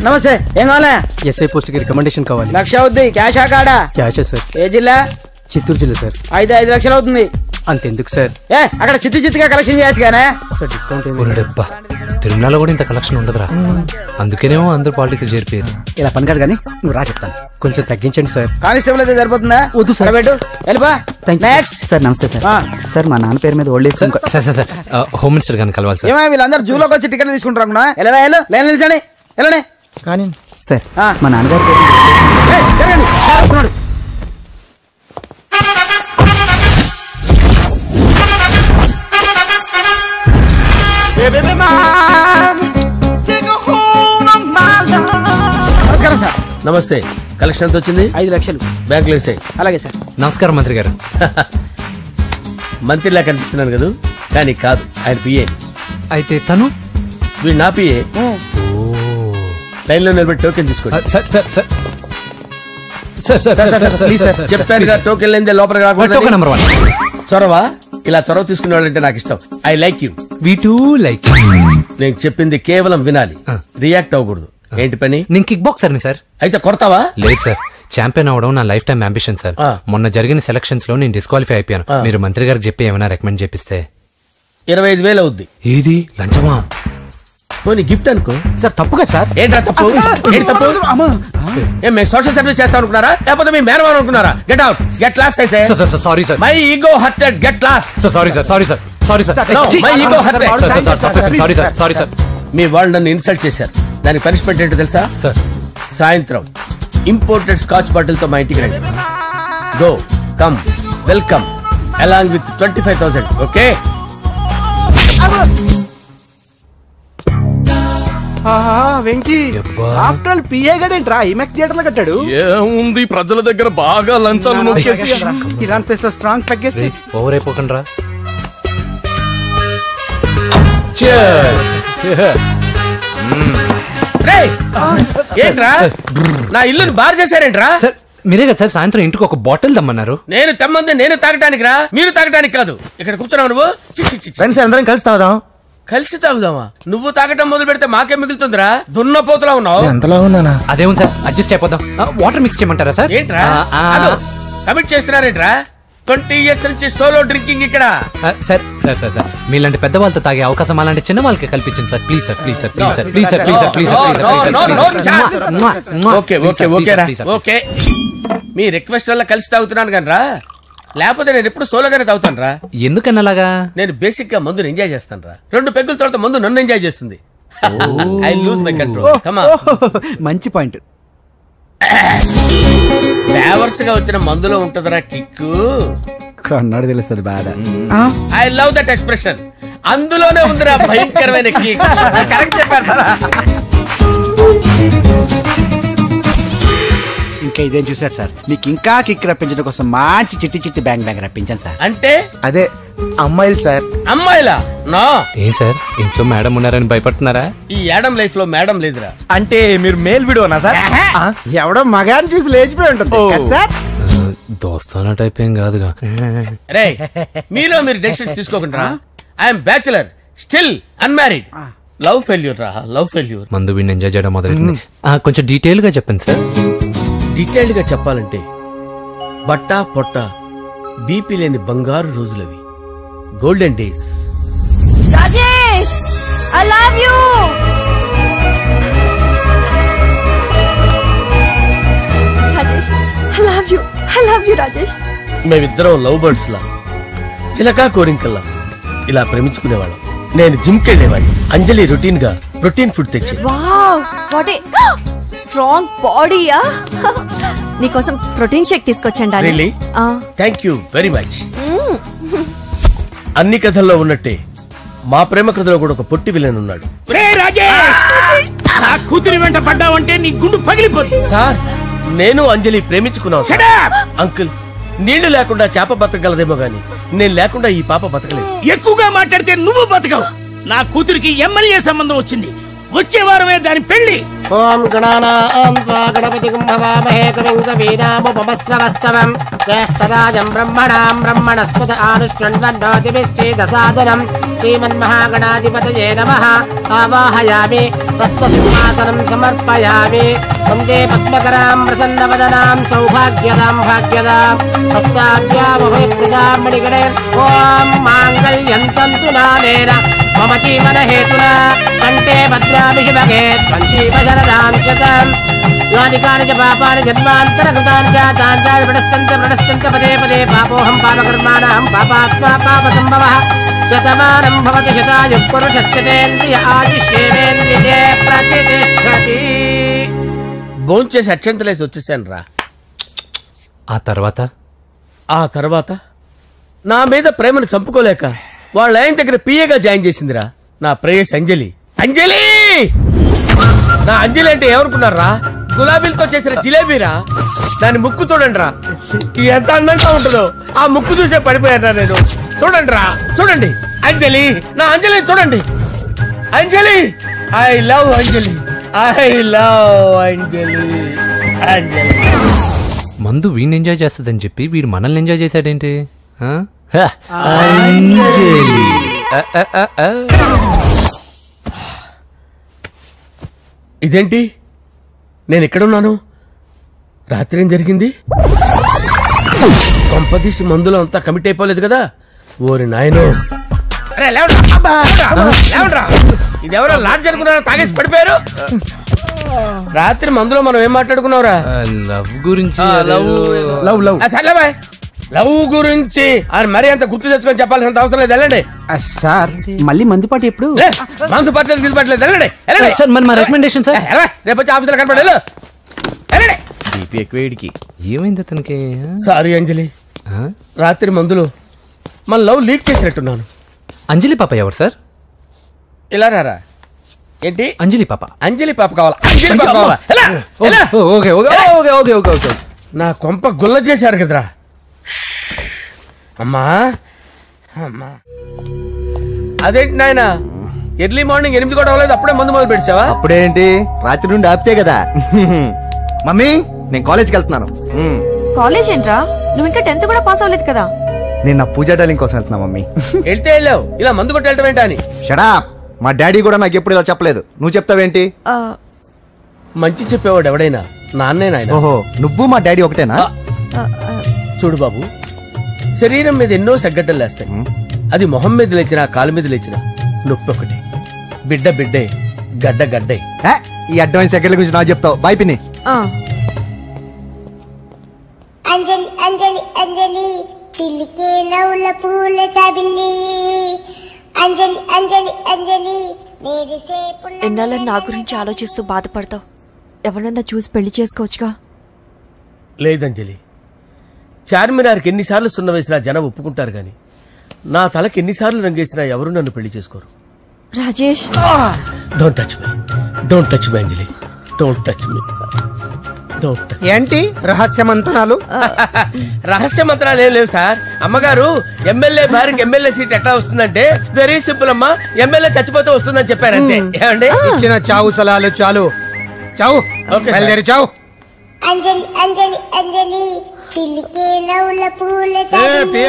నమస్తే. ఏం కావాలా? ఎస్ఐ పోస్ట్ కి రికమెండేషన్ కావాలి. 1,00,000 అవుద్ది. క్యాషా కాడా? క్యాషే సార్. ఏ జిల్లా? చిత్తూరు జిల్లా సార్. అయితే 5 లక్షలు అవుతుంది. అంతెందుకు సార్? అక్కడ చిత్తుగా కలెక్షన్ చేయొచ్చు కానీ సార్ డిస్కౌంట్ డబ్బా తిరుమలలో కూడా ఇంత కలెక్షన్ ఉండదురా. అందుకేనేమో అందరూ పాలిటిక్స్ చేరిపోయారు. ఇలా పని కాదు కానీ నువ్వు రా చెప్తాను. కొంచెం తగ్గించండి సార్. కానిస్టేబుల్ అయితే సరిపోతుందా? వద్దు సార్. పెట్టు వెళ్ళిపా. Next sir. నమస్తే సార్. సార్ మా నాన్న పేరు మీద old age sir home minister గారిని కలవాలి సార్. ఏమో వీళ్ళందరూ జూలోకి వచ్చి టికెట్ తీసుకుంటారు అనుకున్నా. లైన్ నిలిచండి. వెళ్ళండి. కానీ సార్ మా నాన్నగారి పేరు వస్తున్నాడు. నమస్కారం సార్. నమస్తే. కలెక్షన్ ఎంత వచ్చింది? 5 లక్షలు. బ్యాంకులో వేసాయి. అలాగే సార్. నమస్కారం మంత్రి గారు. మంత్రిలా కనిపిస్తున్నాను కదా, కానీ కాదు, ఆయన పిఏ. అయితే తను వీడు నా పిఏ. లైన్ లో నిలబెట్టి టోకెన్ తీసుకోండి. చెప్పాను కదా, టోకెన్ లేదే లోపలికి రాకూడదు. నెంబర్ 1 చొరవ. ఇలా చొరవ తీసుకునే వాళ్ళంటే నాకు ఇష్టం. I like you. We two like. నేను చెప్పింది కేవలం వినాలి, రియాక్ట్ అవ్వకూడదు. ఏంటి పని? నేను కిక్ బాక్సర్ ని సార్. అయితే కొడతావా? లేదు సార్, ఛాంపియన్ అవడం నా లైఫ్ టైం అంబిషన్ సార్. మొన్న జరిగిన సెలక్షన్స్ లో నేను డిస్క్వాలిఫై అయిపోయాను. మీరు మంత్రి గారికి చెప్పి ఏమైనా రికమెండ్ చేపిస్తే. 25,000 అవుద్ది. ఏది లంచమా? పోనీ గిఫ్ట్ అనుకో సార్. తప్పుగా సార్. ఏంట్రా తప్పు? ఏంటి తప్పు? ఏం మేము సోషల్ సర్వీస్ చేస్తాం అనుకున్నారా, లేకపోతే మీ మేనమాన్ అనుకున్నారా? Get out, get lost. అయితే sorry sir, my ego hurted, get lost. Sorry sir, sorry sir, sorry sir, my ego hurted. Sorry sir, sorry sir. మీ వాళ్ళు నన్ను ఇన్సల్ట్ చేశారు. దానికి పనిష్మెంట్ ఏంటో తెలుసా? సార్ సాయంత్రం ఇంపోర్టెడ్ స్కాచ్ బాటిల్ తో మా ఇంటికి రండి. Go come welcome along with 25,000. Okay? Venky after all PA గడేంట్రా ఇమెక్స్ థియేటర్ లో కట్టాడు. ఏముంది, ప్రజల దగ్గర బాగా లంచాలు నొక్కేసి ఇరాన్ ప్లేస్ లో స్ట్రాంగ్ తగ్గేస్తే ఓవర్ అయిపోకండి రా. ఏంట్రా నా ఇల్లుని బార్ చేశారేంట్రా? సార్ మీరే కదా సార్ సాయంత్రం ఇంటికి ఒక బాటిల్ దమ్మన్నారు. నేను తెమ్మంది నేను తాగటానికి రా, మీరు తాగటానికి కాదు. ఇక్కడ కూర్చున్నావు నువ్వు. ఫ్రెండ్స్ అందరం కలిసి తాగుదాం. కలిసి తాగుదామా? నువ్వు తాగటం మొదలు పెడితే మాకే మిగులుతుందిరా. దున్నపోతులా ఉన్నావు. ఎంతలా ఉన్నానా? అదేమో సార్, అడ్జస్ట్ అయిపోదాం. వాటర్ మిక్స్ చేయమంటారా సార్? ఏంట్రా కమిట్ చేస్తున్నారేంట్రా? 20 years నుంచి సోలో డ్రింకింగ్ ఇక్కడ. సార్ సార్ సార్ సార్ మీలాంటి పెద్ద వాళ్ళతో తాగే అవకాశం అలాంటి చిన్న వాళ్ళకి కల్పించండి sir. Please sir, please sir, please sir, please sir, please sir, please sir. Okay okay okay రా, ఓకే. మీ రిక్వెస్ట్ వల్ల కలిసి తాగుతున్నాను కానీ రా, లేకపోతే నేను ఎప్పుడు సోలోగానే తాగుతాను రా. ఎందుకన్నా అలాగా? నేను బేసిక్ గా మందుని ఎంజాయ్ చేస్తాను రా. 2 పెగ్గుల తర్వాత మందు నన్ను ఎంజాయ్ చేస్తుంది. I lose my control. Come on. మంచి పాయింట్. ఫ్లేవర్స్ గా వచ్చిన మందులో ఉంటదరా కిక్కు. కన్నాడు తెలుస్తుంది బాధ. I love that expression. అందులోనే ఉందిరా భయంకరమైన కిక్. కరెక్ట్ చెప్పారు సార్. ఇంకా ఇదేం చూసారు సార్, మీకు ఇంకా కిక్ రప్పించడం కోసం మంచి చిట్టి చిట్టి బ్యాంగ్ బ్యాంగ్ రప్పించాను సార్. అంటే అదే అమ్మాయిలు సార్. అమ్మాయిలా? నా ఏం సార్ ఇంట్లో మేడం ఉన్నారని భయపడుతున్నారా? ఈ యాడమ్ లైఫ్ లో మేడం లేదురా. అంటే మీరు మేల్ వీడియోనా సార్? ఎవడో మగాన్ని చూసి లేచిపోయి ఉంటుంది సార్. దోస్తానా టైప్ ఏం కాదుగా. రే మీలో మీరు డెసిషన్స్ తీసుకోకుండా. I'm bachelor, still unmarried. Love failure రా, లవ్ ఫెయిల్యూర్. మందు వీడిని ఎంజాయ్ చేయడం మొదలైంది. కొంచెం డీటెయిల్ గా చెప్పండి సార్. డీటెయిల్డ్ గా చెప్పాలంటే బట్టా పొట్ట బీపీ లేని బంగారు రోజులవి, golden days. Rajesh, I love you. Rajesh, I love you. I love you, Rajesh. మేమిద్దరం లవ్ బర్డ్స్ లా, చిలకా కోరింకల్లా ఇలా ప్రేమించుకునేవాళ్ళం. నేను జిమ్ కెళ్ళేవాడిని. అంజలి రొటీన్ గా ప్రోటీన్ ఫుడ్ తెచ్చి. వావ్, వాట్ ఏ స్ట్రాంగ్ బాడీయా. నీకోసం ప్రోటీన్ షేక్ తీసుకొచ్చండి. Really? Thank you very much. అన్ని కథల్లో ఉన్నట్టే మా ప్రేమ కథలో కూడా ఒక పొట్టి విలన్ ఉన్నాడు. కూతురి వెంట పడ్డావంటే నీ గుండు పగిలిపోతుంది. సార్ నేను అంజలి ప్రేమించుకున్నాను. అంకుల్, నీళ్లు లేకుండా చేప బతకగలదేమో గాని నేను లేకుండా ఈ పాప బతకలేదు. ఎక్కువగా మాట్లాడితే నువ్వు బతకవు. నా కూతురికి ఎమ్మెల్యే సంబంధం వచ్చింది. వచ్చే వారమే దాని పెళ్లి. ఓం గణానాం త్వా గణపతిం భవామహే కవిం కవీనాముపమస్రవస్తవం జ్యేష్ఠరాజం బ్రహ్మణాం బ్రహ్మణస్పత ఆనుష్ణ్వన్నోతిభిశ్చేదసాదనం శ్రీమన్మహాగణాధిపతయే నమః ఆవాహయామి తత్వసింహాసనం సమర్పయామి వందే పద్మకరాం ప్రసన్నవదనాం సౌభాగ్యదాం భాగ్యదాం హస్తాభ్యామభయప్రదాం మణిగణే ఓం మాంగళ్యం తంతు నానేన మమ జీవన హేతునా కంటే భద్రామి శుభగే త్వంజీవ శరదాం శతం యాని కాని చ పాపాని జన్మాంతరకృతాని చ తాని ప్రణశ్యంత పదే పదే పాపోహం పాపకర్మాణం పాపాత్మా పాపసంభవః శతమానం భవతి శతాయుః పురుషస్యేంద్రియ ఆయుష్యేంద్రియే ప్రతిష్టతి. భోంచేసి అక్షంతలేసి వచ్చేసాను రా. ఆ తర్వాత నా మీద ప్రేమను చంపుకోలేక వాళ్ళ ఆయన దగ్గర పిఏగా జాయిన్ చేసిందిరా నా ప్రేయస్ అంజలి. అంజలి నా అంజలి అంటే ఎవరుకున్నారా? గులాబీలతో చేసిన జిలేబీరా. దాని ముక్కు చూడండి రా, ఎంత అందంగా ఉంటుందో. ఆ ముక్కు చూసే పడిపోయారా నేను. చూడండి రా, చూడండి అంజలి, నా అంజలిని చూడండి. Anjali, I love Anjali, I love Anjali. Anjali మందు వీడిని ఎంజాయ్ చేస్తుందని చెప్పి వీడు మనల్ని ఎంజాయ్ చేశాడేంటి? ఇదేంటి, నేను ఎక్కడున్నాను? రాత్రి ఏం జరిగింది? కొంపదీసి మందులో అంతా కమిట్ అయిపోలేదు కదా? ఓరి నాయనో, ఇదెవరో లాడ్జ్ అనుకున్నారా? తాగేసి పడిపోయారు. రాత్రి మందులో మనం ఏం మాట్లాడుకున్నావురా? లవ్ గురించి. సర్లే బాయ్, లవ్ గురించి అని మరీ అంత గుర్తు తెచ్చుకొని చెప్పాల్సినంత అవసరం లేదు. వెళ్ళండి సార్, మళ్ళీ మందుపాటి ఎప్పుడు? మందు పట్టలేదు, గిల్లు పట్టలేదు. వెళ్ళండి సార్, మరి మా రికమెండేషన్ సార్. రేపు వచ్చి ఆఫీసులో కనపడి ఎక్కువేడికి. ఏమైంది అతనికి? సారీ అంజలి, రాత్రి మందులో మన లవ్ లీక్ చేసినట్టున్నాను. అంజలి పాప ఎవరు సార్? ఇలా రారా. ఏంటి అంజలి పాప? అంజలి పాప కావాలా? అంజలి పాప కావాలా? Okay okay okay okay okay okay. నా కొంప గుల్ల చేశారు కదరా. అమ్మా అమ్మా, అదేంటి నాయన, ఎర్లీ మార్నింగ్ 8 కూడా అవ్వలేదు, అప్పుడే మందు మొదలు పెడిచావా? అప్పుడేంటి, రాత్రి నుండి ఆపితే కదా. మమ్మీ, నేను కాలేజ్కి వెళ్తున్నాను. కాలేజ్ ఏంట్రా? నువ్వు ఇంకా 10th కూడా పాస్ అవ్వలేదు కదా. నేను నా పూజా డాలింగ్ కోసం వెళ్తున్నా మమ్మీ. వెళ్తే వెళ్ళావు, ఇలా మందు కొట్టి వెళ్ళటం ఏంటా అని. షడా, మా డాడీ కూడా నాకు ఎప్పుడు ఇలా చెప్పలేదు. నువ్వు చెప్తావేంటి? మంచి చెప్పేవాడు ఎవడైనా నాన్నే నాయన. ఓహో, నువ్వు మా డాడీ ఒకటేనా? చూడు బాబు, శరీరం మీద ఎన్నో సగ్గడ్డలు లేస్తాయి. అది మొహం మీద లేచినా కాలు మీద లేచినా నొప్పి ఒకటి. బిడ్డ బిడ్డే, గడ్డ గడ్డే. ఈ అడ్వాన్స్ సెకండ్ల గురించి నాకు చెప్తావు. బాయ్ పిన్ని. అంజలి అంజలి అంజలి పిల్లికే నవ్వుల పూల తబిల్లి. అంజలి అంజలి అంజలి ఎన్నాళ్ళని నా గురించి ఆలోచిస్తూ బాధపడతావు? ఎవరన్నా చూసి పెళ్లి చేసుకోవచ్చుగా. లేదంజలి, చార్మినార్కి ఎన్నిసార్లు సున్న వేసినా జనం ఒప్పుకుంటారు గాని నా తలకి ఎన్నిసార్లు రంగేసినా ఎవరు నన్ను పెళ్లి చేసుకోరు. Rajesh, don't touch me, don't touch me Anjali, don't touch me. ఏంటి రహస్య మంత్రాలు? రహస్య మంత్రాలు ఏం లేవు సార్. అమ్మగారు ఎమ్మెల్యే భార్యకి ఎమ్మెల్యే సీట్ ఎట్లా వస్తుందంటే వెరీ సింపుల్ అమ్మా, ఎమ్మెల్యే చచ్చిపోతే వస్తుందని చెప్పారంతే. ఏమండి, ఇచ్చిన చావు సలాలు చాలు. చావు, బయలుదేరి చావు. అంజలి అంజలి అంజలి పిల్లికే నవ్వుల పూల తబిల్లి.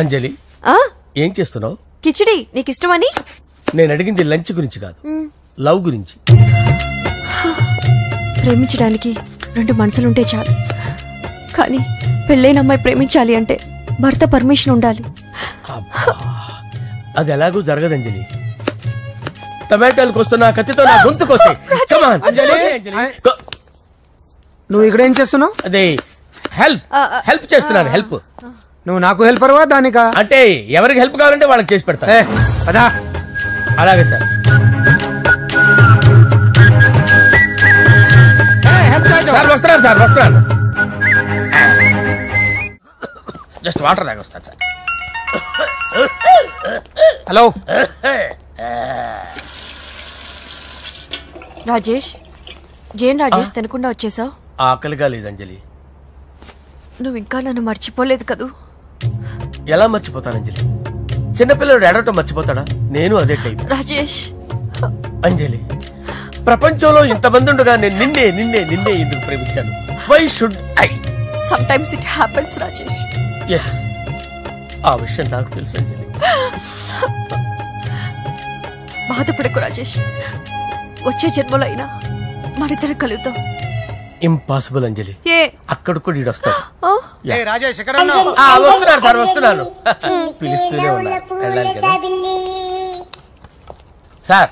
అంజలి, ఏం చేస్తున్నావు? కిచిడి నీకు ఇష్టమని. నేను అడిగింది లంచ్ గురించి కాదు, లవ్ గురించి. ప్రేమించడానికి 2 మనసులుంటే చాలు, కానీ పెళ్ళైన అమ్మాయి ప్రేమించాలి అంటే భర్త పర్మిషన్ ఉండాలి. అది ఎలాగూ జరగదంజలి. టమాటాలు కోస్తున్నా కత్తితో నా గొంతు కోసే. నువ్వు ఇక్కడ ఏం చేస్తున్నావు? అదే హెల్ప్ చేస్తున్నాను. హెల్ప్. నువ్వు నాకు హెల్పర్వా దానికా? అంటే ఎవరికి హెల్ప్ కావాలంటే వాళ్ళకి చేసి పెడతా. అదా, అలాగే సార్. వస్తున్నాను సార్, వస్తున్నాను. జస్ట్ వాటర్ దాకా వస్తాను సార్. హలో రాజేష్, ఏం రాజేష్ తినకుండా వచ్చేసావు? ఆకలిగా లేదంజలి. నువ్వు ఇంకా నన్ను మర్చిపోలేదు కదూ? ఎలా మర్చిపోతాను అంజలి? చిన్నపిల్లడు ఏడవటం మర్చిపోతాడా? నేను అదే టైప్. రాజేష్, అంజలి, ప్రపంచంలో ఇంతమంది ఉండగా నేను నిన్నే నిన్నే నిన్నే ఎందుకు ప్రేమించాను? Why should I? sometimes it happens, Rajesh. Yes, ఆ విషయం నాకు తెలుసు అంజలి. బాధపడకు రాజేష్, వచ్చే జన్మలో అయినా మనిద్దరం కలుద్దాం. ఇంపాసిబుల్ అంజలి, ఏ అక్కడ కూడా ఈడు వస్తాడు. రాజేష్ ఎక్కడ వస్తున్నాను సార్, వస్తున్నాను. పిలుస్తూనే ఉన్నారు, వెళ్ళాలి కదా సార్.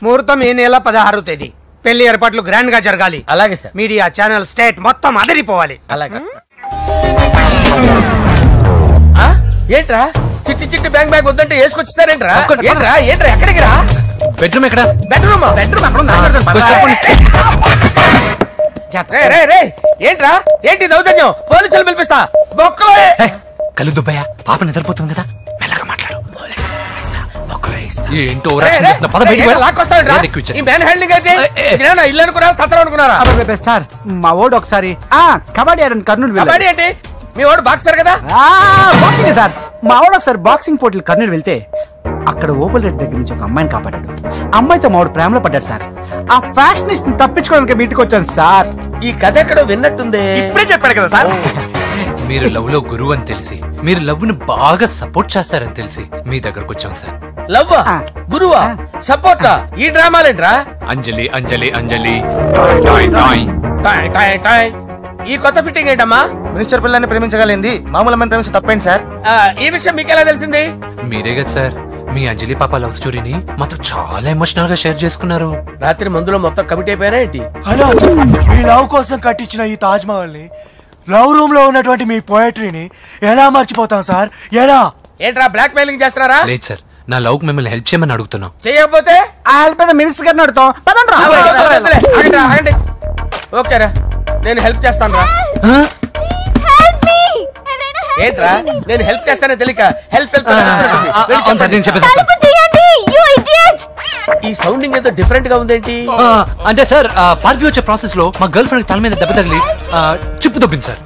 ముహూర్తం ఈ నెల 16వ తేదీ. పెళ్లి ఏర్పాట్లు గ్రాండ్ గా జరగాలి. అలాగే సార్. మీడియా ఛానల్ స్టేట్ మొత్తం అదిరిపోవాలి. అలాగే. ఏంట్రా చిట్టి చిట్టి బ్యాంక్ బ్యాగ్ వద్దంటే వేసుకొచ్చేసారేంట్రా? ఏంట్రా ఏంట్రా ఎక్కడికి రా? బెడ్రూమ్ ఎక్కడ? బెడ్రూమ్ అక్కడ ఏంట్రా ఏంటి దౌర్జన్యం? పోలీసులు పిలిపిస్తా. బొక్కలో కళ్ళు దుబ్బయ్యా, పాప నిద్రపోతుంది కదా, మెల్లగా మాట్లాడు. ఏంటో ఇల్లు అనుకున్నారా సత్రం అనుకున్నారా? సార్ మా ఓడు ఒకసారి కబడ్డీ ఆడని కర్నూలు కబడ్డీ ఏంటి? మీ వాడు బాక్సర్ కదా? Boxing sir. మా వాడు ఒకసారి బాక్సింగ్ పోటీలు కర్నూలు వెళ్తే అక్కడ ఓపెల్ రెడ్డి దగ్గర నుంచి ఒక అమ్మాయిని కాపాడాడు. అమ్మాయితో మా వాడు ప్రేమలో పడ్డాడు సార్. ఆ ఫ్యాషనిస్ట్ తప్పించుకోవడానికి మీటికి వచ్చాను సార్. ఈ కథ ఎక్కడో విన్నట్టుంది. ఇప్పుడే చెప్పాడు కదా సార్. మీరు లవ్ లో గురువు అని తెలిసి, మీరు లవ్ ని బాగా సపోర్ట్ చేస్తారని తెలిసి మీ దగ్గరకు వచ్చాం సార్. లవ్వా, గురువా, సపోర్టా? ఈ డ్రామాలేంట్రా? అంజలి అంజలి అంజలి. ఈ కొత్త ఫిట్టింగ్ ఏంటమ్మా? మినిస్టర్ పిల్లల్ని ప్రేమించగలిగింది మామూలు అమ్మని ప్రేమించి తప్పేంటి సార్? ఈ విషయం మీకెలా తెలిసింది? మీరే కదా సార్ మీ అంజలి పాప లవ్ స్టోరీని మాతో చాలా ఎమోషనల్ గా షేర్ చేసుకున్నారు. రాత్రి మందులో మొత్తం కమిట్ అయిపోయినా ఏంటి? హలో, మీ లవ్ కోసం కట్టించిన ఈ తాజ్ మహల్ ని, లవ్ రూమ్ లో ఉన్నటువంటి మీ పోయట్రీని ఎలా మర్చిపోతాం సార్? ఎలా? ఏంట్రా బ్లాక్ మెయిలింగ్ చేస్తున్నారా? లేదు సార్, నా లవ్ కు మిమ్మల్ని హెల్ప్ చేయమని అడుగుతున్నాం. చేయకపోతే ఆ హెల్ప్ అయితే మినిస్టర్ గారిని అడుగుతాం. ఓకేరా, నేను హెల్ప్ చేస్తాను రా. ఏంట్రా నేను హెల్ప్ చేస్తానే తెలియక హెల్ప్ ఈ సౌండింగ్ ఏదో డిఫరెంట్ గా ఉందేంటి? అంటే సార్ పార్టీ వచ్చే ప్రాసెస్ లో మా గర్ల్ ఫ్రెండ్ తల మీద దెబ్బ తగిలి చిప్పు దొబ్బింది సార్.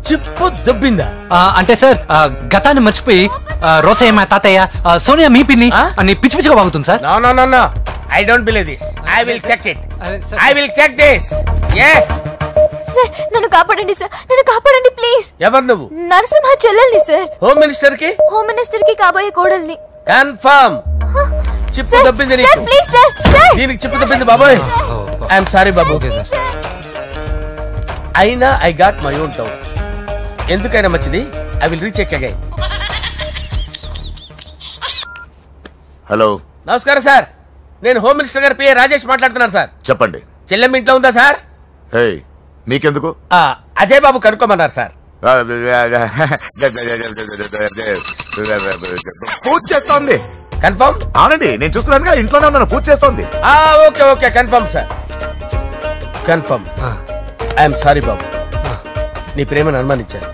చిప్పు దొబ్బిందా? అంటే సార్ గతాన్ని మర్చిపోయి రోసయ్య మా తాతయ్య, సోనియా మీ పిన్ని అని పిచ్చి పిచ్చిగా వాగుతుంది sir. No I don't believe this. I will check it. I will check this. yes sir, నన్ను కాపాడండి సార్, నన్ను కాపాడండి ప్లీజ్. ఎవరు నువ్వు? నరసింహ చెల్లెల్ని సార్. హోమ్ మినిస్టర్ కి? హోమ్ మినిస్టర్ కి కాబోయే కోడల్ని. కన్ఫర్మ్. చిప్పు దొబ్బింది నీకు. Please sir. దీనికి చిప్పు దొబ్బింది బాబోయ్. ఐఎమ్ సారీ బాబు. అయినా I got my own doubt. ఎందుకైనా మంచిది, I will recheck again. Hello, నమస్కారం సార్. నేను హోమ్ మినిస్టర్ గారు పిఏ రాజేష్ మాట్లాడుతున్నాను సార్. చెప్పండి. చెల్లెమ్మ ఇంట్లో ఉందా సార్? హే, మీకెందుకు? అజయ్ బాబు కనుక్కోమన్నారు సార్. పూజ చేస్తోంది. కన్ఫర్మ్? అవునండి, నేను చూస్తున్నానుగా, ఇంట్లోనే ఉన్నాను, పూజ చేస్తోంది. Okay confirm sir, confirm. I'm sorry బాబు, నీ ప్రేమను అనుమానించాను.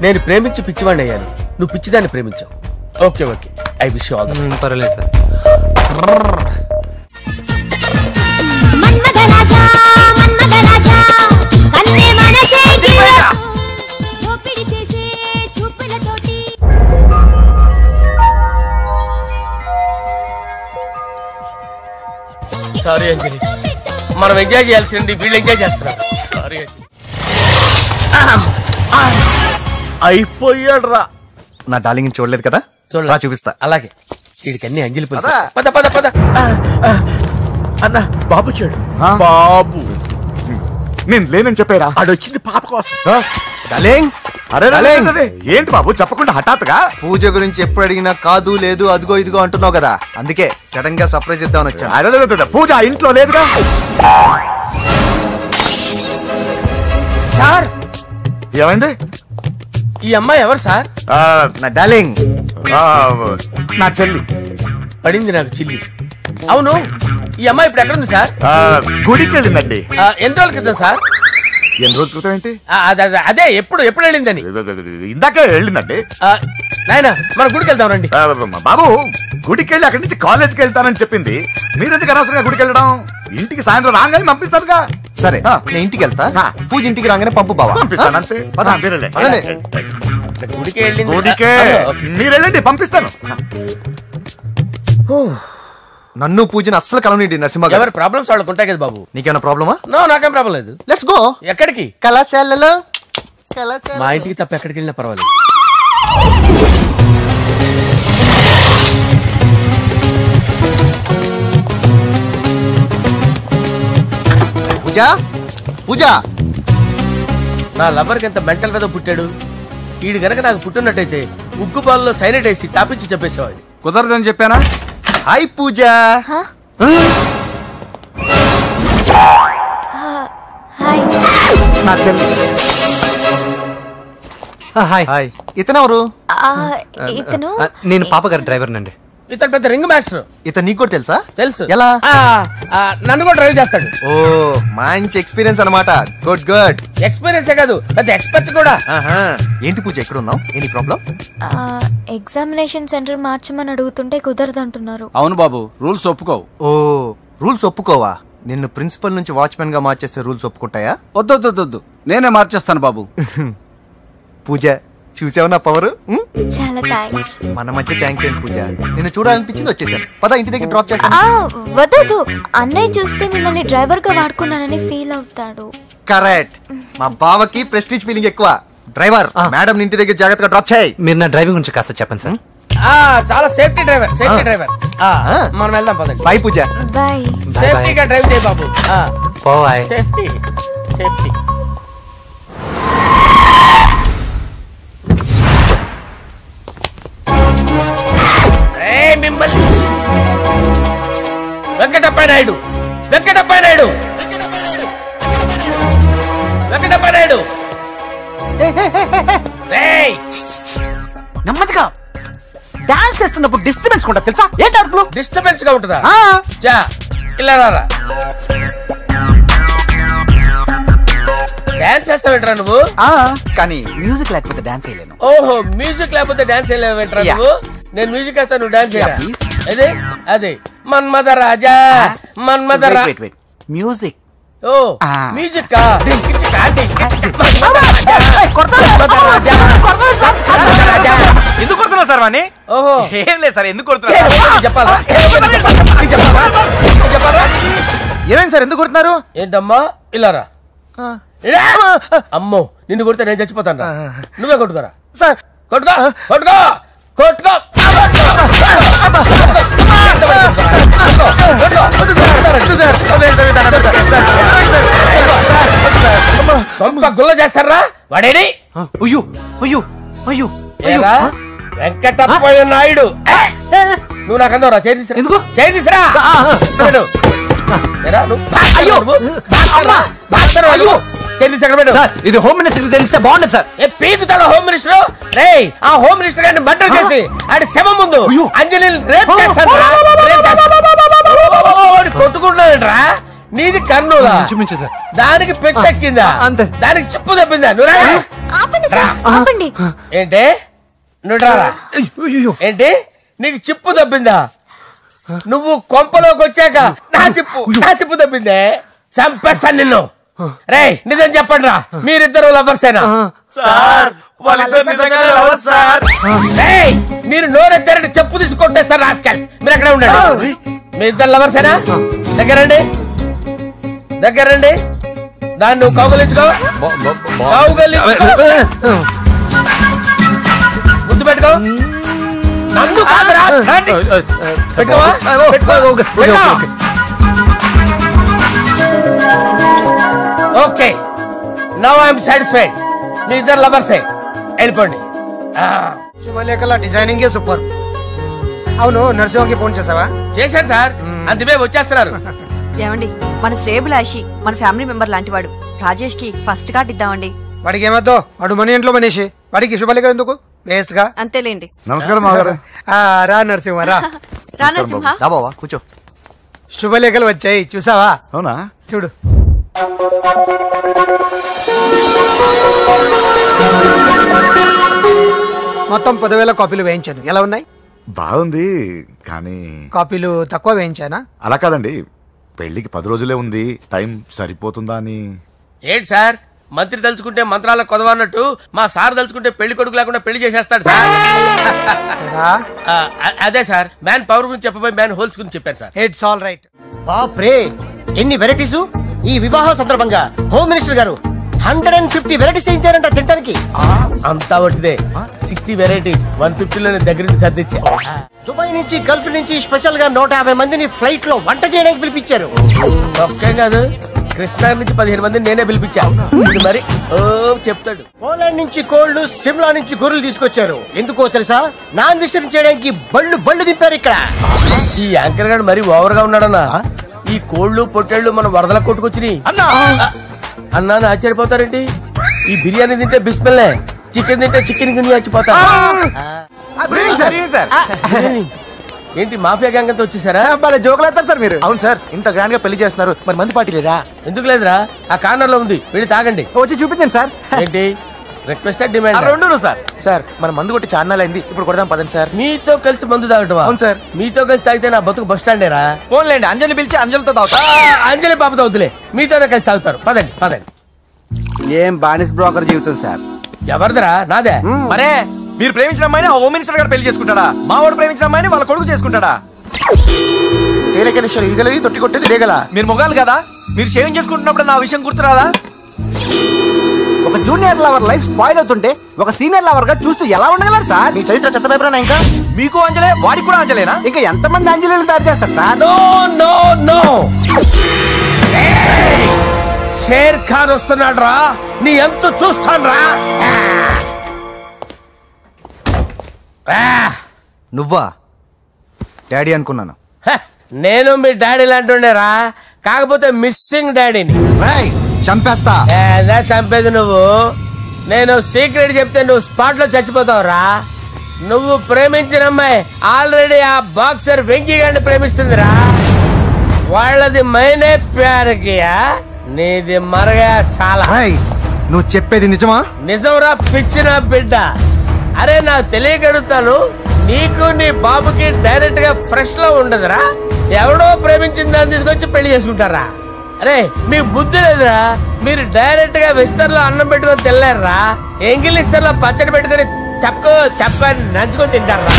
నేను ప్రేమించి పిచ్చివాడిని అయ్యాను, నువ్వు పిచ్చిదాన్ని ప్రేమించావు. Okay I wish you all the best. పర్వాలేదు సార్. సారీ అంజలి, మనం ఎంజాయ్ చేయాల్సింది వీళ్ళు ఎంజాయ్ చేస్తున్నారు. సారీ అంజలి. అయిపోయాడు రా. నా డార్లింగ్ చూడలేదు కదా, చూడలా? చూపిస్తా. అలాగే, వీడికి అన్ని అంజలి పద పద పద. అన్న బాబు చూడు. బాబు నేను లేనని చెప్పారా? ఆడొచ్చింది పాప కోసం. డార్లింగ్, అరే ఏంటి బాబు చెప్పకుండా హఠాత్తుగా? పూజ గురించి ఎప్పుడు అడిగినా కాదు లేదు అదిగో ఇదిగో అంటున్నావు కదా, అందుకే సడన్ గా సర్ప్రైజ్ ఇద్దామని వచ్చాను. అరే పూజ ఇంట్లో లేదుగా సార్. ఏమైంది? ఈ అమ్మాయి ఎవరు సార్? నా డార్లింగ్, నా చెల్లి. పడింది నాకు చిల్లి. అవును, ఈ అమ్మాయి ఇప్పుడు ఎక్కడ ఉంది సార్? గుడికి వెళ్ళిందండి. ఎన్ని రోజుల క్రితం సార్? ఎన్ని రోజుల క్రితం ఏంటి? అదే ఎప్పుడు వెళ్ళిందని? ఇందాకే వెళ్ళిందండి. నాయన మన గుడికి వెళ్దాం రండి. బాబు గుడికి వెళ్ళి అక్కడి నుంచి కాలేజ్కి వెళ్తానని చెప్పింది. మీరెందుకు అనవసరంగా గుడికి వెళ్ళడం? ఇంటికి సాయంత్రం రాగానే పంపిస్తారుగా. సరే నేను ఇంటికి వెళ్తా, పూజ ఇంటికి రాగానే పంపు బాబా. పంపిస్తాను అంతే. గుడికి వెళ్ళింది. గుడికే మీరు వెళ్ళండి, పంపిస్తాను. నన్ను పూజని అస్సలు కలవనిండి నరసింహ గారు. ఎవరి ప్రాబ్లమ్స్ వాళ్ళకు ఉంటాయి కదా బాబు. నీకేమైనా ప్రాబ్లమా? నో, నాకేం ప్రాబ్లం లేదు. Let's go. ఎక్కడికి? కళాశాలలో. మా ఇంటికి తప్ప ఎక్కడికి వెళ్ళినా పర్వాలేదు. పూజ పూజ, నా లవర్కి ఎంత మెంటల్ వేదో పుట్టాడు. వీడు గనక నాకు పుట్టినట్టయితే ఉగ్గు పాలలో సైనట్ వేసి తాపించి చెప్పేసేవాడిని. కుదరదని చెప్పానా? హాయ్ పూజ. నా చెల్లి. హాయ్. హాయ్. ఇతనెవరు? ఇతను నేను పాప గారి డ్రైవర్ నండి. ఇతను పెద్ద రింగ్ మాస్టర్. ఇతను నీకు కూడా తెలుసా? తెలుసు. ఎలా? నన్ను కూడా డ్రైవ్ చేస్తాడు. ఓ మంచి ఎక్స్పీరియన్స్ అన్నమాట. Good good. ఎక్స్పీరియన్సే కాదు, పెద్ద ఎక్స్పర్ట్ కూడా. ఏంటి పూజ ఎక్కడ ఉన్నావు? Any problem? ఎగ్జామినేషన్ సెంటర్ మార్చమని అడుగుతుంటే కుదరదంటున్నారు. అవును బాబు, రూల్స్ ఒప్పుకోవు. ఓ రూల్స్ ఒప్పుకోవా? నిన్ను ప్రిన్సిపల్ నుంచి వాచ్మెన్ గా మార్చేస్తే రూల్స్ ఒప్పుకుంటాయా? వద్దు, నేనే మార్చేస్తాను బాబు. పూజ చూసావు నా పవర్? చాలా థ్యాంక్స్. మన మధ్య థ్యాంక్స్ ఏంటి పూజ, నిన్ను చూడాలనిపించింది వచ్చేసాను. పద ఇంటి దగ్గర డ్రాప్ చేస్తాను. వద్దు, అన్నయ్య చూస్తే మిమ్మల్ని డ్రైవర్ గా వాడుకున్నానని ఫీల్ అవుతాడు. కరెక్ట్. మా బావకి ప్రెస్టీజ్ ఫీలింగ్ ఎక్కువ. డ్రైవర్, మేడం ఇంటి దగ్గర జాగ్రత్తగా డ్రాప్ చేయి. మీరు నా డ్రైవింగ్ గురించి కాస్త చెప్పండి సార్. చాలా సేఫ్టీ డ్రైవర్. మనం వెళ్దాం పదండి. బై పూజ. బాయ్. సేఫ్టీగా డ్రైవ్ చేయి బాబు. బాయ్. Safety safety. మిమ్మల్ని వెంకటప్ప నాయుడు నెమ్మదిగా డాన్స్ చేస్తున్నప్పుడు డిస్టర్బెన్స్ కూడా తెలుసా? ఏంటి అరుపులు? డిస్టర్బెన్స్ గా ఉంటుందా? ఇలా రారా. డాన్స్ చేస్తావేంట్రా నువ్వు? కానీ మ్యూజిక్ లేకపోతే డాన్స్ చేయలేను. ఓహో, మ్యూజిక్ లేకపోతే డాన్స్ చేయలేవేంట్రా నువ్వు? నేను మ్యూజిక్ వేస్తా, నువ్వు డాన్స్ చేయరా? అదే అదే మన్మథ రాజా. మ్యూజిక్. ఓ మ్యూజిక్. ఎందుకు కొడుతున్నా సార్ వాణ్ణి? ఓహో ఏం లేదు సార్, ఎందుకు కొడుతున్నా? చెప్పాలా? ఏమైంది సార్, ఎందుకు కొడుతున్నారు? ఏంటమ్మా ఇలా రా. అమ్మో, నిన్ను కొడితే నేను చచ్చిపోతాను. నువ్వే కొట్టుకోరా సార్. కొట్టుకో కొట్టుకో కొట్టుకో. గుల్ల చేస్తారా వాడేడి? వెంకటప్పయ్య నాయుడు. నువ్వు నాకు అందరా చేతిరా? ఎందుకు చేతిరా? ఇది హోమ్ మినిస్టర్ తెలిస్తే బాగుండదు సార్. పీకుతాడు హోమ్ మినిస్టర్. ఆ హోమ్ మినిస్టర్ గారిని మర్డర్ చేసి ఆడి శవం ముందు అంజలి రేప్ చేస్తాను. కొట్టుకుంటున్నాడంట్రా. నీది కర్నూలా? దానికి పెచ్చెక్కిందా? దానికి చెప్పు తప్పిందా? ఏంటి నువ్వు రారా? ఏంటి నీకు చిప్పు తప్పిందా? నువ్వు కొంపలోకి వచ్చాక నా చిప్పు తప్పిందే. చంపేస్తాను నిన్ను. రే నిజం చెప్పండి రా, మీరిద్దరు లవర్సేనా? మీరు నోరెత్తారంటే చెప్పు తీసి కొట్టేస్తారు రాస్కల్స్. మీరు ఎక్కడ ఉండండి. మీ ఇద్దరు లవర్సేనా? దగ్గరండి దాన్ని నువ్వు కౌగలించుకో. ముందు పెట్టుకో. నన్ను కాదురా. Okay, now I'm satisfied. మీ ఇద్దరు లవర్సే, వెళ్ళిపోండి. శుభలేఖల డిజైనింగ్ సూపర్. అవును, నరసింహకి ఫోన్ చేసావా? చేశాను సార్, అందుకే వచ్చేస్తున్నారు. ఏమండి, మన శ్రేయబులాషి మన ఫ్యామిలీ మెంబర్ లాంటి వాడు. రాజేష్ కి ఫస్ట్ కార్డ్ ఇద్దామండి. వాడికి ఏమద్దో, వాడు మన ఇంట్లో మనిషి. వాడికి శుభలేఖ ఎందుకు? వేస్ట్ గా. అంతేలేండి. నమస్కారం మాగారు. రా నరసింహ రా. రా నరసింహ. కూర్చో. శుభలేఖలు వచ్చాయి, చూసావా? అవునా? చూడు. మొత్తం 10,000 కాపీలు వేయించాను. ఎలా ఉన్నాయి? బాగుంది, కానీ కాపీలు తక్కువ వేయించానా? అలా కాదండి, పెళ్లికి 10 రోజులే ఉంది, టైం సరిపోతుందా అని. ఏంటి సార్ మంత్రి తలుచుకుంటే మంత్రాల కొదవన్నట్టు మా సార్ తలుచుకుంటే పెళ్లి కొడుకు లేకుండా పెళ్లి చేసేస్తాడు సార్. అదే సార్ మ్యాన్ పవర్ గురించి చెప్పబోయి మ్యాన్ హోల్స్ గురించి చెప్పాను సార్. It's all right. బాప్రే ఎన్ని వెరైటీస్! ఈ వివాహ సందర్భంగా హోమ్ మినిస్టర్ గారు 150 వెరైటీస్ చేయించారంట తినడానికి. అంతా ఒకటిదే 60 వెరైటీస్ 150లోనే దగ్గర నుంచి సర్దిచ్చా. దుబాయ్ నుంచి గల్ఫ్ నుంచి స్పెషల్ గా 150 మందిని ఫ్లైట్ లో వంట చేయడానికి పిలిపించారు. ఒక్కే కాదు కృష్ణా నుంచి 15 మందిని నేనే పిలిపించా. మరి ఓ చెప్తాడు. పోలాండ్ నుంచి కోళ్లు, సిమ్లా నుంచి గొర్రెలు తీసుకొచ్చారు. ఎందుకో తెలుసా? నాన్ వెజిటేరియన్ చేయడానికి బళ్ళు దింపారు ఇక్కడ. ఈ యాంకర్ గారు మరి ఓవర్ గా ఉన్నాడన్నా. ఈ కోళ్లు పొట్టేళ్లు మన వరదల కొట్టుకొచ్చినాయి అన్నా ఆశ్చర్యపోతారేంటి? ఈ బిర్యానీ తింటే బిస్మిల్లే, చికెన్ తింటే చికెన్ గిన్నె ఆశ్చర్యపోతా. ఏంటి మాఫియా గ్యాంగ్ అంతా వచ్చేసారా? జోకులు వేస్తారు సార్ మీరు. అవును సార్, ఇంత గ్రాండ్ గా పెళ్లి చేస్తున్నారు, మరి మంది పార్టీ లేదా? ఎందుకు లేదురా, ఆ కార్నర్ లో ఉంది, వెళ్ళి తాగండి. వచ్చి చూపించండి సార్. ఏంటి రిక్వెస్ట్ డిమాండ్? రెండు సార్. సార్ మన మందు కొట్టి చాన్నాలు అయింది, ఇప్పుడు కొడదాం పదండి సార్. మీతో కలిసి మందు తాగటమా? అవును సార్. మీతో కలిసి తాగితే నా బతుకు బస్ స్టాండేరా? ఫోన్లేండి, అంజలిని పిలిచి అంజలితో తాగుతా. అంజలి పాపతో వద్దులే, మీతోనే కలిసి తాగుతారు. పదండి పదండి. ఏం బానిస్ బ్రోకర్ జీవితం సార్. ఎవరిదిరా? నాదే. మరే మీరు ప్రేమించిన అమ్మాయిని ఆ హోమ్ మినిస్టర్ గారు పెళ్లి చేసుకుంటాడా? మా వాడు ప్రేమించిన అమ్మాయిని వాళ్ళ కొడుకు చేసుకుంటాడా? ఈగలది తొట్టి కొట్టేది రేగల. మీరు మొగాలు కదా, మీరు షేవింగ్ చేసుకుంటున్నప్పుడు నా విషయం గుర్తురాదా? ఒక జూనియర్ లవర్ లైఫ్ స్పాయిల్ అవుతుంటే ఒక సీనియర్ లవర్ గా చూస్తూ ఎలా ఉండగలరు సార్? మీ చరిత్ర చెత్త పేపరా? ఇంకా మీకు అంజలే, వాడికి కూడా అంజలేనా? ఇంకా ఎంతమంది అంజలిని తయారు చేస్తారు sir? No no no, Sher Khan వస్తున్నాడు రా, నీ ఎంత చూస్తాను రా. నువ్వా డాడీ అనుకున్నాను. నేను మీ డాడీ లాంటి రా, కాకపోతే మిస్సింగ్ డాడీని. చంపేస్తా. చంపేది నువ్వు. నేను సీక్రెట్ చెప్తే నువ్వు స్పాట్ లో చచ్చిపోతావు రా. నువ్వు ప్రేమించిన అమ్మాయి ఆల్రెడీ ఆ బాక్సర్ వెంకీ గారిని ప్రేమిస్తుందిరా. వాళ్ళది మైనే ప్యార్ కియా, నీది మరగా సాలా. నువ్వు చెప్పేది నిజమా? నిజంరా పిచ్చిన బిడ్డ. అరే నాకు తెలియగడుగుతాను, నీకు నీ బాబుకి డైరెక్ట్ గా ఫ్రెష్ లో ఉండదురా. ఎవడో ప్రేమించిన దాన్ని తీసుకొచ్చి పెళ్లి చేసుకుంటారా? అరే మీకు బుద్ధి లేదురా. మీరు డైరెక్ట్ గా విస్తర్లో అన్నం పెట్టుకొని తినలేరురా. ఎంగిల్ ఇస్తర్లో పచ్చడి పెట్టుకొని తప్పని నంచుకొని తింటారా?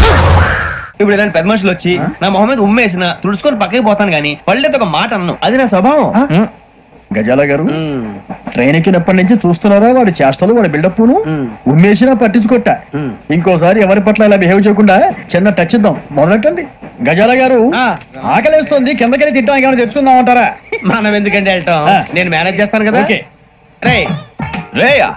ఇప్పుడు ఇలాంటి పెద్ద మనుషులు వచ్చి నా మొహం మీద ఉమ్మేసిన తుడుచుకొని పక్కకి పోతాను గానీ పళ్ళేది ఒక మాట అన్ను, అది నా స్వభావం. గజాల గారు ట్రైన్ ఎక్కినప్పటి నుంచి చూస్తున్నారా వాడి చేష్టలు, వాడి బిల్డప్ను? ఉమ్మేసినా పట్టించుకోట. ఇంకోసారి ఎవరి పట్ల ఇలా బిహేవ్ చేయకుండా చిన్న టచ్ ఇద్దాం, మొదలెట్టండి. గజాల గారు ఆకలేస్తుంది, కిందకెళ్ళి తిట్టడానికి ఏమైనా తెచ్చుకుందామంటారా? మనం ఎందుకంటే వెళ్తాం, నేను మేనేజ్ చేస్తాను కదా. రేయా